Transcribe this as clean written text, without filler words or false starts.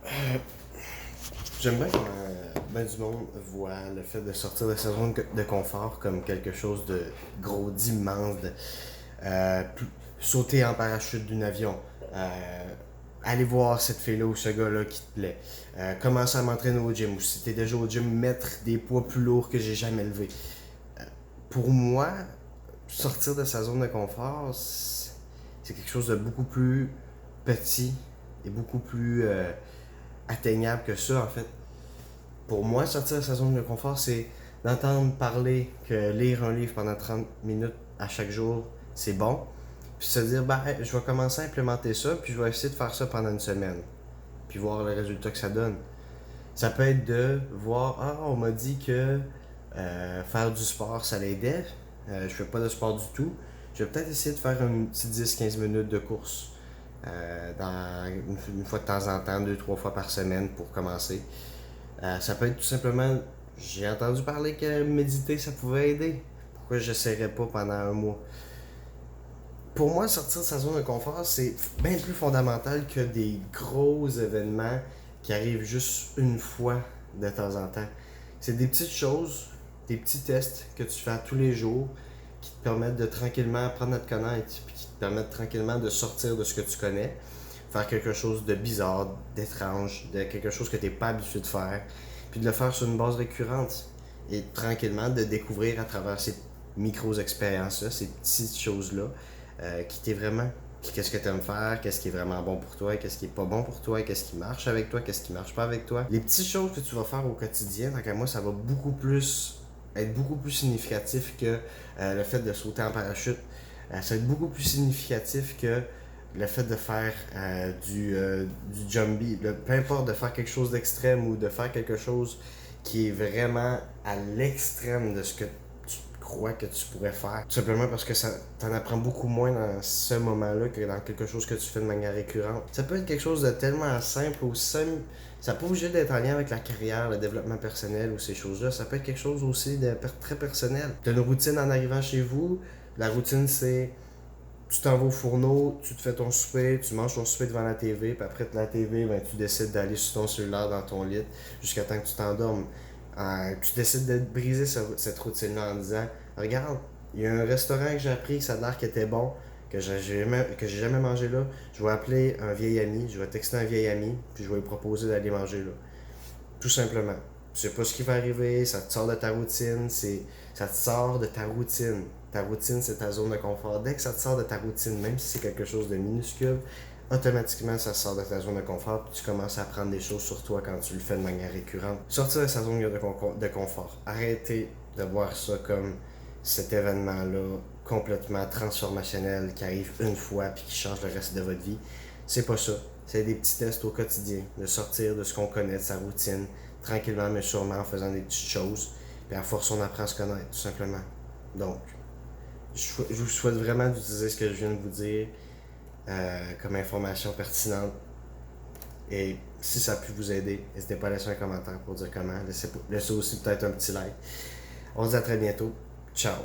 Euh, J'aime bien comment ben du monde voit le fait de sortir de sa zone de confort comme quelque chose de gros, d'immense, de sauter en parachute d'un avion, aller voir cette fille-là ou ce gars-là qui te plaît, commencer à m'entraîner au gym, ou si t'es déjà au gym, mettre des poids plus lourds que j'ai jamais levés. Pour moi, sortir de sa zone de confort, c'est quelque chose de beaucoup plus petit et beaucoup plus atteignable que ça, en fait. Pour moi, sortir de sa zone de confort, c'est d'entendre parler que lire un livre pendant 30 minutes à chaque jour, c'est bon. Puis se dire, ben, je vais commencer à implémenter ça, puis je vais essayer de faire ça pendant une semaine. Puis voir le résultat que ça donne. Ça peut être de voir, ah, on m'a dit que faire du sport, ça l'aidait. Je fais pas de sport du tout. Je vais peut-être essayer de faire une petite 10-15 minutes de course. Une fois de temps en temps, deux, trois fois par semaine pour commencer. Ça peut être tout simplement, j'ai entendu parler que méditer, ça pouvait aider. Pourquoi je n'essaierais pas pendant un mois? Pour moi, sortir de sa zone de confort, c'est bien plus fondamental que des gros événements qui arrivent juste une fois de temps en temps. C'est des petites choses, des petits tests que tu fais tous les jours qui te permettent de tranquillement apprendre à te connaître, puis qui te permettent tranquillement de sortir de ce que tu connais, faire quelque chose de bizarre, d'étrange, de quelque chose que tu n'es pas habitué de faire, puis de le faire sur une base récurrente et tranquillement de découvrir à travers ces micro-expériences-là, ces petites choses-là, qui t'est vraiment, qu'est-ce que tu aimes faire, qu'est-ce qui est vraiment bon pour toi, qu'est-ce qui est pas bon pour toi, qu'est-ce qui marche avec toi, qu'est-ce qui marche pas avec toi. Les petites choses que tu vas faire au quotidien, tant qu'à moi, ça va être beaucoup plus significatif que le fait de sauter en parachute. Ça va être beaucoup plus significatif que le fait de faire du jumpy, peu importe de faire quelque chose d'extrême ou de faire quelque chose qui est vraiment à l'extrême de ce que tu crois que tu pourrais faire. Tout simplement parce que ça t'en apprends beaucoup moins dans ce moment-là que dans quelque chose que tu fais de manière récurrente. Ça peut être quelque chose de tellement simple ou simple. Ça peut pas obligé d'être en lien avec la carrière, le développement personnel ou ces choses-là. Ça peut être quelque chose aussi de très personnel. Tu as une routine en arrivant chez vous. La routine, c'est tu t'en vas au fourneau, tu te fais ton souper, tu manges ton souper devant la TV, puis après de la TV, ben, tu décides d'aller sur ton cellulaire dans ton lit jusqu'à temps que tu t'endormes. Tu décides de briser cette routine-là en disant regarde, il y a un restaurant que j'ai appris que ça a l'air qu'il était bon, que j'ai jamais mangé là. Je vais appeler un vieil ami, je vais texter un vieil ami, puis je vais lui proposer d'aller manger là. Tout simplement. Tu sais pas ce qui va arriver, ça te sort de ta routine, ça te sort de ta routine. Ta routine, c'est ta zone de confort. Dès que ça te sort de ta routine, même si c'est quelque chose de minuscule, automatiquement, ça sort de ta zone de confort, puis tu commences à apprendre des choses sur toi quand tu le fais de manière récurrente. Sortir de sa zone de confort. Arrêtez de voir ça comme cet événement-là complètement transformationnel qui arrive une fois puis qui change le reste de votre vie. C'est pas ça. C'est des petits tests au quotidien, de sortir de ce qu'on connaît, de sa routine, tranquillement mais sûrement en faisant des petites choses. Puis à force, on apprend à se connaître, tout simplement. Donc, je vous souhaite vraiment d'utiliser ce que je viens de vous dire comme information pertinente. Et si ça a pu vous aider, n'hésitez pas à laisser un commentaire pour dire comment. Laissez aussi peut-être un petit like. On se dit à très bientôt. Ciao!